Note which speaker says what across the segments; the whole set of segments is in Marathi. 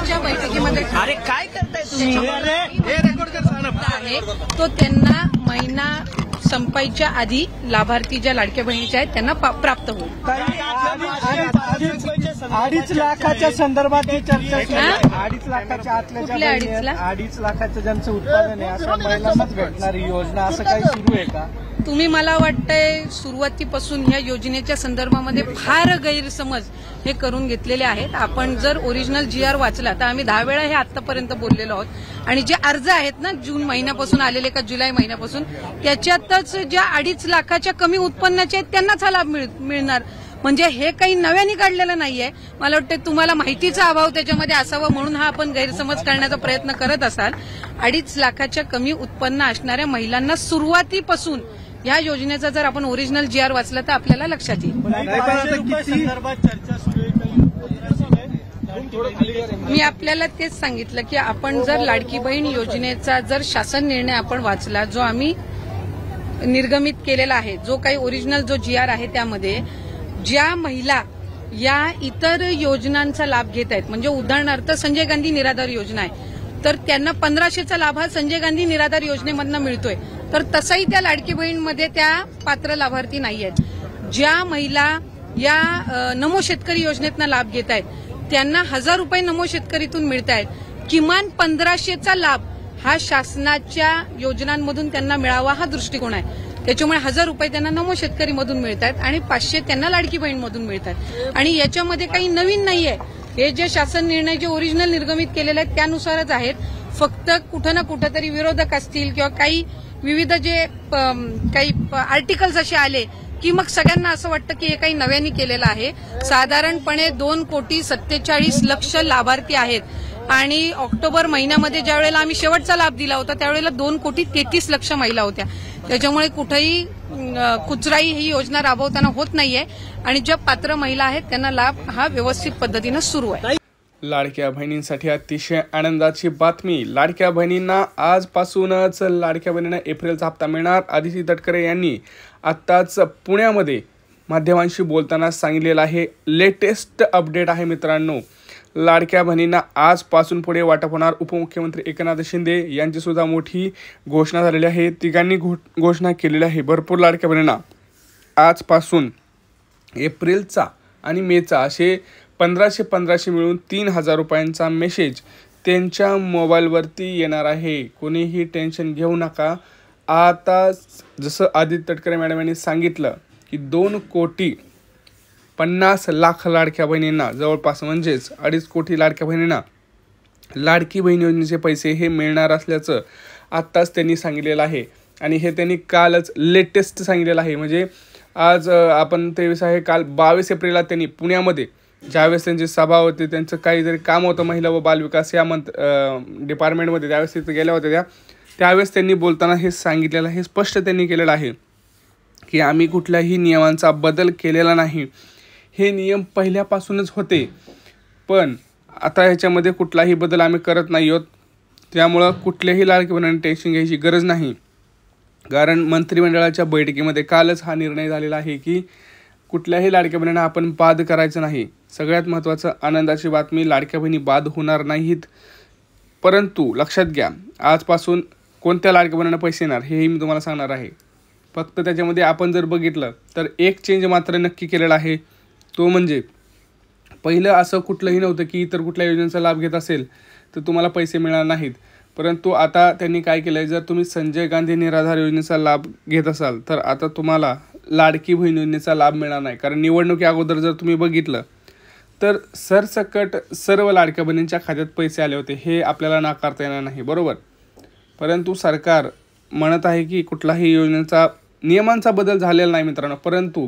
Speaker 1: आजच्या बैठकीमध्ये
Speaker 2: अरे काय करताय तुम्ही
Speaker 1: आहे तो त्यांना महिना संपायच्या आधी लाभार्थी ज्या लाडक्या बहिणीच्या आहेत त्यांना प्राप्त होईल।
Speaker 3: 2.5 लाखाच्या संदर्भात ही चर्चा सुरू आहे। 2.5 लाखाच्या आतल्या
Speaker 1: कुठल्या
Speaker 3: 2.5 लाखाचं ज्यांचं उत्पादन आहे अशा महिलांनाच भेटणारी योजना असं काही सुरू आहे का?
Speaker 1: तुम्ही मला वाटतंय सुरुवातीपासून ह्या योजनेच्या संदर्भामध्ये फार गैरसमज हे करून घेतलेले आहेत। आपण जर ओरिजिनल GR वाचला तर आम्ही 10 वेळा हे आतापर्यंत बोललेलो आहोत आणि जे अर्ज आहेत ना जून महिन्यापासून आलेले का जुलै महिन्यापासून त्याच्यातच ज्या 2.5 लाखाच्या कमी उत्पन्नाचे आहेत त्यांनाच हा लाभ मिळणार। म्हणजे हे काही नव्याने काढलेलं नाहीये। मला वाटतं तुम्हाला माहितीचा अभाव त्याच्यामध्ये असावा म्हणून हा आपण गैरसमज करण्याचा प्रयत्न करत असाल। 2.5 लाखाच्या कमी उत्पन्न असणाऱ्या महिलांना सुरुवातीपासून या योजनेचा जर आपण ओरिजिनल GR वाचला तर आपल्याला लक्षात येईल। मी आपल्याला तेच सांगितलं की आपण जर लाडकी बहीण योजनेचा जर शासन निर्णय आपण वाचला जो आम्ही निर्गमित केलेला आहे, जो काही ओरिजिनल जो GR आहे त्यामध्ये ज्या महिला या इतर योजनांचा लाभ घेत आहेत म्हणजे उदाहरणार्थ संजय गांधी निराधार योजना आहे तर त्यांना 1500चा लाभ हा संजय गांधी निराधार योजनेमधून मिळतोय तर तसाही त्या लाडकी बहीणमध्ये त्या पात्र लाभार्थी नाही आहेत। ज्या महिला या नमो शेतकरी योजनेतनं लाभ घेत आहेत त्यांना 1000 रुपये नमो शेतकरीतून मिळत आहेत। किमान 1500चा लाभ हा शासनाच्या योजनांमधून त्यांना मिळावा हा दृष्टिकोन आहे। त्याच्यामुळे 1000 रुपये त्यांना नमो शेतकरीमधून मिळत आहेत आणि 500 त्यांना लाडकी बहीणमधून मिळत आहेत आणि याच्यामध्ये काही नवीन नाहीये। हे जे शासन निर्णय जे ओरिजिनल निर्गमित केलेले आहेत त्यानुसारच आहेत। फक्त कुठं ना कुठं तरी विरोधक असतील किंवा काही विविध जे काही आर्टिकल्स असे आले की मग सगळ्यांना असं वाटतं की हे काही नव्याने केलेलं आहे। साधारणपणे 2,47,00,000 लाभार्थी आहेत आणि ऑक्टोबर महिन्यामध्ये ज्या वेळेला आम्ही शेवटचा लाभ दिला होता त्यावेळेला 2,33,00,000 महिला होत्या। त्याच्यामुळे कुठेही कुचराई ही योजना राबवताना होत नाहीये आणि ज्या पात्र महिला आहेत त्यांना लाभ हा व्यवस्थित पद्धतीने सुरू आहे।
Speaker 4: लाडक्या बहिणींसाठी अतिशय आनंदाची बातमी। लाडक्या बहिणींना आजपासूनच लाडक्या बहिणींना एप्रिलचा हप्ता मिळणार। आदिती तटकरे यांनी आत्ताच पुण्यामध्ये माध्यमांशी बोलताना सांगितलेलं आहे। लेटेस्ट अपडेट आहे मित्रांनो। लाडक्या बहिणींना आजपासून पुढे वाटप होणार। उपमुख्यमंत्री एकनाथ शिंदे यांची सुद्धा मोठी घोषणा झालेली आहे। तिघांनी घोषणा केलेली आहे। भरपूर लाडक्या बहिणींना आजपासून एप्रिलचा आणि मेचा असे 1500 मिळून 3000 रुपयांचा मेसेज त्यांच्या मोबाईलवरती येणार आहे। कोणीही टेन्शन घेऊ नका। आता जसं आदिती तटकरे मॅडम यांनी सांगितलं की 2,50,00,000 लाडक्या बहिणींना जवळपास म्हणजेच 2.5 कोटी लाडक्या बहिणींना लाडकी बहीण योजनेचे पैसे हे मिळणार असल्याचं आत्ताच त्यांनी सांगितलेलं आहे आणि हे त्यांनी कालच लेटेस्ट सांगितलेलं आहे। म्हणजे आज आपण 23 आहे, काल 22 एप्रिलला त्यांनी पुण्यामध्ये ज्यावेळेस त्यांची सभा होती, त्यांचं काहीतरी काम होतं महिला व बालविकास या डिपार्टमेंटमध्ये, त्यावेळेस तिथे गेल्या होत्या त्यावेळेस त्यांनी बोलताना हे सांगितलेलं आहे। स्पष्ट त्यांनी केलेलं आहे की आम्ही कुठल्याही नियमांचा बदल केलेला नाही। हे नियम पहिल्यापासूनच होते पण आता ह्याच्यामध्ये कुठलाही बदल आम्ही करत नाही आहोत। त्यामुळं कुठल्याही लाडक्या बहिणींना टेन्शन घ्यायची गरज नाही। कारण मंत्रिमंडळाच्या बैठकीमध्ये कालच हा निर्णय झालेला आहे की कुठल्याही लाडक्या बहिणींना आपण बाद करायचं नाही। सगळ्यात महत्त्वाचं आनंदाची बातमी, लाडक्या बहिणी बाद होणार नाहीत। परंतु लक्षात घ्या आजपासून कोणत्या लाडक्या बहिणींना पैसे येणार हेही मी तुम्हाला सांगणार आहे। फक्त त्याच्यामध्ये आपण जर बघितलं तर एक चेंज मात्र नक्की केलेला आहे। तो म्हणजे पहिलं असं कुठलंही नव्हतं की इतर कुठल्या योजनेचा लाभ घेत असेल तर तुम्हाला पैसे मिळणार नाहीत। परंतु आता त्यांनी काय केलं आहे, जर तुम्ही संजय गांधी निराधार योजनेचा लाभ घेत असाल तर आता तुम्हाला लाडकी बहीण योजनेचा लाभ मिळणार नाही। कारण निवडणुकी अगोदर जर तुम्ही बघितलं तर सरसकट सर्व लाडक्या बहिणींच्या खात्यात पैसे आले होते, हे आपल्याला नाकारता येणार नाही, बरोबर। परंतु सरकार म्हणत आहे की कुठलाही योजनेचा नियमांचा बदल झालेला नाही मित्रांनो, परंतु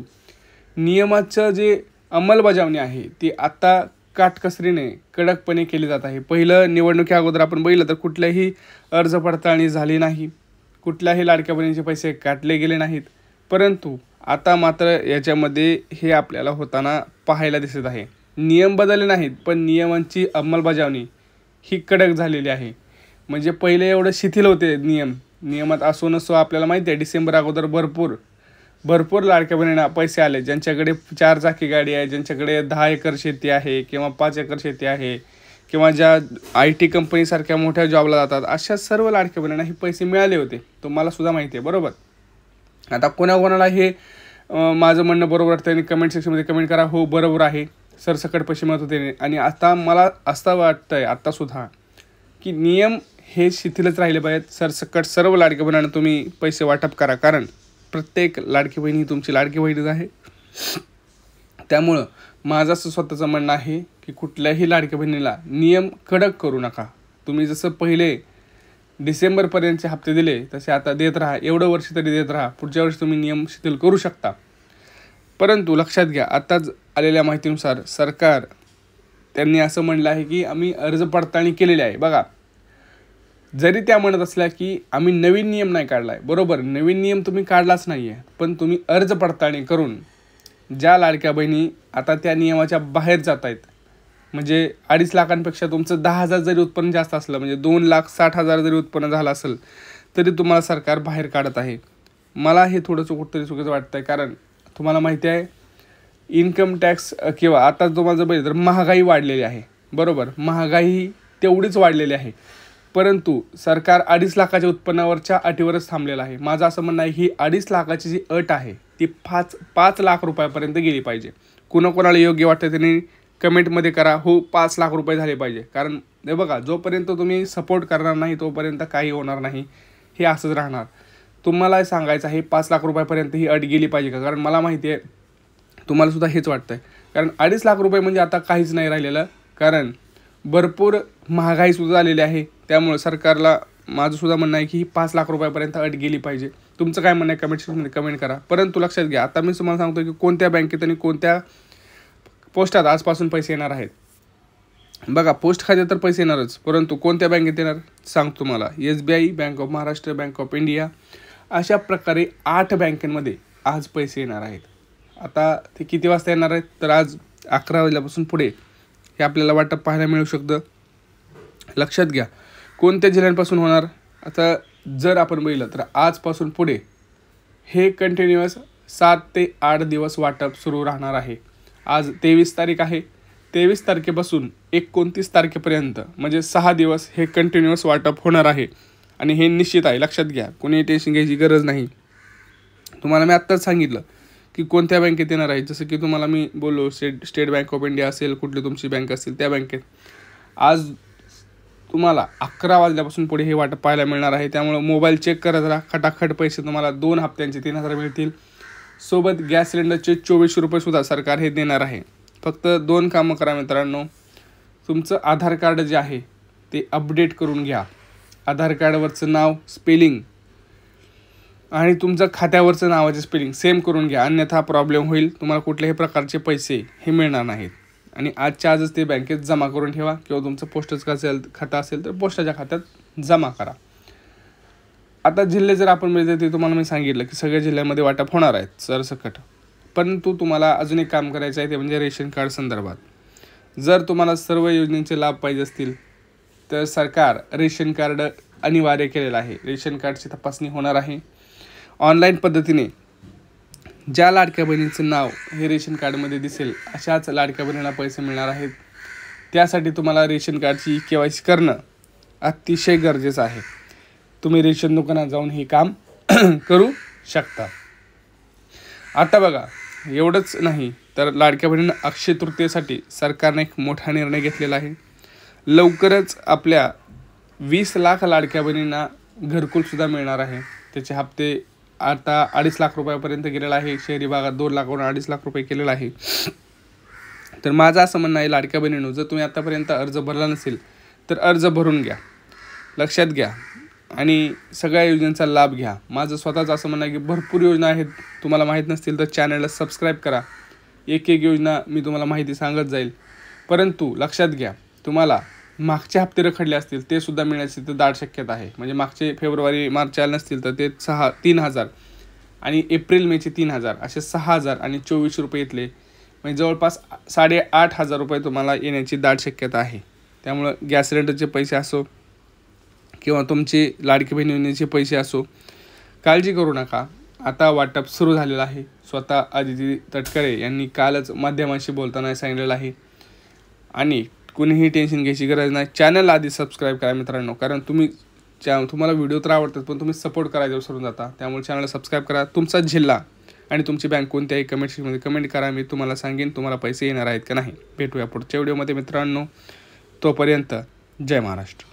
Speaker 4: नियमाचं जे अंमलबजावणी आहे ती आता काटकसरीने कडकपणे केली जात आहे। पहिलं निवडणुकी अगोदर आपण बघितलं तर कुठल्याही अर्ज पडताळणी झाली नाही, कुठल्याही लाडक्या बहिणीचे पैसे काटले गेले नाहीत। परंतु आता मात्र याच्यामध्ये हे आपल्याला होताना पाहायला दिसत आहे। नियम बदलले नाहीत पण नियमांची अंमलबजावणी ही कडक झालेली आहे। म्हणजे पहिले एवढं शिथिल होते नियमात असो नसो आपल्याला माहिती आहे डिसेंबर अगोदर भरपूर लाडक्या बहिणींना पैसे आले। ज्यांच्याकडे 4 चाकी गाडी आहे, ज्यांच्याकडे 10 एकर शेती आहे किंवा 5 एकर शेती आहे किंवा ज्या IT कंपनीसारख्या मोठ्या जॉबला जातात अशा सर्व लाडक्या बहिणींना हे पैसे मिळाले होते, तुम्हाला सुद्धा माहिती आहे बरोबर. आता कोणाकोणाला हे माझं म्हणणं बरोबर वाटतं आणि कमेंट सेक्शनमध्ये कमेंट करा, हो बरोबर आहे सरसकट पैसे मिळत होते. आणि आता मला असं वाटतंय आत्तासुद्धा की नियम हे शिथिलच राहिले पाहिजेत. सरसकट सर्व लाडक्या बहिणींना तुम्ही पैसे वाटप करा, कारण प्रत्येक लाडकी बहीण ही तुमची लाडकी बहीणच आहे. त्यामुळं माझं असं स्वतःचं म्हणणं आहे की कुठल्याही लाडक्या बहिणीला नियम कडक करू नका. तुम्ही जसं पहिले डिसेंबरपर्यंतचे हप्ते दिले तसे आता देत राहा, एवढं वर्ष तरी देत राहा. पुढच्या वर्षी तुम्ही नियम शिथिल करू शकता. परंतु लक्षात घ्या, आत्ताच आलेल्या माहितीनुसार सरकार त्यांनी असं म्हणलं आहे की आम्ही अर्ज पडताळणी केलेली आहे. बघा, जरी त्या म्हणत असल्या की आम्ही नवीन नियम नाही काढला आहे, बरोबर नवीन नियम तुम्ही काढलाच नाही आहे, पण तुम्ही अर्ज पडताळणी करून ज्या लाडक्या बहिणी आता त्या नियमाच्या बाहेर जात आहेत, म्हणजे 2.5 लाखांपेक्षा तुमचं 10,000 जरी उत्पन्न जास्त असलं, म्हणजे 2,60,000 जरी उत्पन्न झालं असेल तरी तुम्हाला सरकार बाहेर काढत आहे. मला हे थोडंसं कुठंतरी चुकीचं वाटतं आहे, कारण तुम्हाला माहिती आहे इन्कम टॅक्स किंवा आता तुम्हाला जर बघितलं तर महागाई वाढलेली आहे, बरोबर महागाई तेवढीच वाढलेली आहे, परंतु सरकार 2.5 लाखाच्या उत्पन्नावरच्या अटीवरच थांबलेलं आहे. माझं असं म्हणणं आहे ही 2.5 लाखाची जी अट आहे ती 5 लाख रुपयापर्यंत गेली पाहिजे. कोणाकोणाला योग्य वाटतं त्यांनी कमेंटमध्ये करा, हो 5 लाख रुपये झाले पाहिजे. कारण हे बघा, जोपर्यंत तुम्ही सपोर्ट करणार नाही तोपर्यंत काही होणार नाही, हे असंच राहणार. तुम्हाला सांगायचं आहे 5 लाख रुपयापर्यंत ही अट गेली पाहिजे का? कारण मला माहिती आहे तुम्हालासुद्धा हेच वाटतं आहे, कारण 2.5 लाख रुपये म्हणजे आता काहीच नाही राहिलेलं, कारण भरपूर महागाईसुद्धा झालेली आहे. त्यामुळे सरकारला माझंसुद्धा म्हणणं आहे की 5 लाख रुपयापर्यंत अट गेली पाहिजे. तुमचं काय म्हणणं आहे कमेंट सेक्शनमध्ये कमेंट करा. परंतु लक्षात घ्या, आता मी तुम्हाला सांगतो की कोणत्या बँकेत आणि कोणत्या पोस्टात आजपासून पैसे येणार आहेत. बघा, पोस्ट खात्यात तर पैसे येणारच, परंतु कोणत्या बँकेत येणार सांगतो तुम्हाला. SBI, bank of Maharashtra, bank of India, अशा प्रकारे 8 बँकांमध्ये आज पैसे येणार आहेत. आता ते किती वाजता येणार आहेत तर आज 11 वाजल्यापासून पुढे हे आपल्याला वाटप पाहायला मिळू शकतं. लक्षात घ्या, कोणत्या जिल्ह्यांपासून होणार. आता जर आपण बघितलं तर आजपासून पुढे हे कंटिन्युअस 7 ते 8 दिवस वाटप सुरू राहणार आहे. आज 23 तारीख आहे, 23 तारखेपासून 29 तारखेपर्यंत म्हणजे 6 दिवस हे कंटिन्युअस वाटप होणार आहे. आणि हे निश्चित आहे, लक्षात घ्या, कोणी टेन्शन घ्यायची गरज नाही. तुम्हाला मी आत्ताच सांगितलं की कोणत्या बँकेत येणार आहे. जसं की तुम्हाला मी बोललो स्टेट बँक ऑफ इंडिया असेल, कुठली तुमची बँक असेल त्या बँकेत आज तुम्हाला 11 वाजल्यापासून पुढे हे वाटप पाहायला मिळणार आहे. त्यामुळं मोबाईल चेक करत राहा, खटाखट पैसे तुम्हाला 2 हप्त्यांचे 3,000 मिळतील. सोबत गॅस सिलेंडरचे 2400 रुपयेसुद्धा सरकार हे देणार आहे. फक्त 2 कामं करा मित्रांनो. तुमचं आधार कार्ड जे आहे ते अपडेट करून घ्या. आधार कार्डवरचं नाव स्पेलिंग आणि तुमचं खात्यावरचं नावाचे स्पेलिंग सेम करून घ्या, अन्यथा प्रॉब्लेम होईल. तुम्हाला कुठल्याही प्रकारचे पैसे हे मिळणार नाहीत. आणि आजच्या आजच ते बँकेत जमा करून ठेवा, किंवा तुमचं पोस्टाचं खातं असेल तर पोस्टाच्या खात्यात जमा करा. आता जिल्हे जर आपण मिळते ते तुम्हाला मी सांगितलं की सगळ्या जिल्ह्यामध्ये वाटप होणार आहेत सरसकट. परंतु तुम्हाला अजून एक काम करायचं आहे, ते म्हणजे रेशन कार्ड संदर्भात. जर तुम्हाला सर्व योजनेचे लाभ पाहिजे असतील तर सरकार रेशन कार्ड अनिवार्य केलेलं आहे. रेशन कार्डची तपासणी होणार आहे ऑनलाईन पद्धतीने. ज्या लाडक्या बहिणीचं नाव हे रेशन कार्डमध्ये दिसेल अशाच लाडक्या बहिणीला पैसे मिळणार आहेत. त्यासाठी तुम्हाला रेशन कार्डची KYC करणं अतिशय गरजेचं आहे. तुम्ही रेशन दुकानात जाऊन हे काम करू शकता. आता बघा, एवढंच नाही तर लाडक्या बहिणींना अक्षय तृतीयेसाठी सरकारने एक मोठा निर्णय घेतलेला आहे. लवकरच आपल्या 20 लाख लाडक्या बहिणींना घरकुलसुद्धा मिळणार आहे. त्याचे हप्ते आता 2.5 लाख रुपयापर्यंत गेलेला आहे. शहरी भागात 2 लाखावरून 2.5 लाख रुपये केलेला आहे. तर माझं असं म्हणणं आहे लाडक्या बहिणींनो, जर तुम्ही आतापर्यंत अर्ज भरला नसेल तर अर्ज भरून घ्या. लक्षात घ्या आणि सगळ्या योजनांचा लाभ घ्या. माझं स्वतःचं असं म्हणणं आहे की भरपूर योजना आहेत, तुम्हाला माहीत नसतील तर चॅनलला सबस्क्राईब करा. एक योजना मी तुम्हाला माहिती सांगत जाईल. परंतु लक्षात घ्या, तुम्हाला मागचे हप्ते रखडले असतील ते सुद्धा मिळण्याची तर दाट शक्यता आहे. म्हणजे मागचे फेब्रुवारी मार्च आले नसतील तर ते 3,000 आणि एप्रिल मेचे 3,000 असे 6,000 आणि 2400 रुपये येतले, म्हणजे जवळपास 8,500 रुपये तुम्हाला येण्याची दाट शक्यता आहे. त्यामुळं गॅस सिलेंडरचे पैसे असो किंवा तुमचे लाडकी बहीण योजनेचे पैसे असो, काळजी करू नका. आता वाटप सुरू झालेलं आहे. स्वतः आदिती तटकरे यांनी कालच माध्यमांशी बोलताना सांगितलेलं आहे. आणि कुणीही टेन्शन घ्यायची गरज नाही. चॅनल आधी सबस्क्राईब करा मित्रांनो, कारण तुम्हाला व्हिडिओ तर आवडतात पण तुम्ही सपोर्ट करायला विसरून जाता. त्यामुळे चॅनलला सबस्क्राईब करा. तुमचा जिल्हा आणि तुमची बँक कोणत्याही कमेंट सेक्शनमध्ये कमेंट करा. मी तुम्हाला सांगेन तुम्हाला पैसे येणार आहेत का नाही. भेटूया पुढच्या व्हिडिओमध्ये मित्रांनो. तोपर्यंत जय महाराष्ट्र.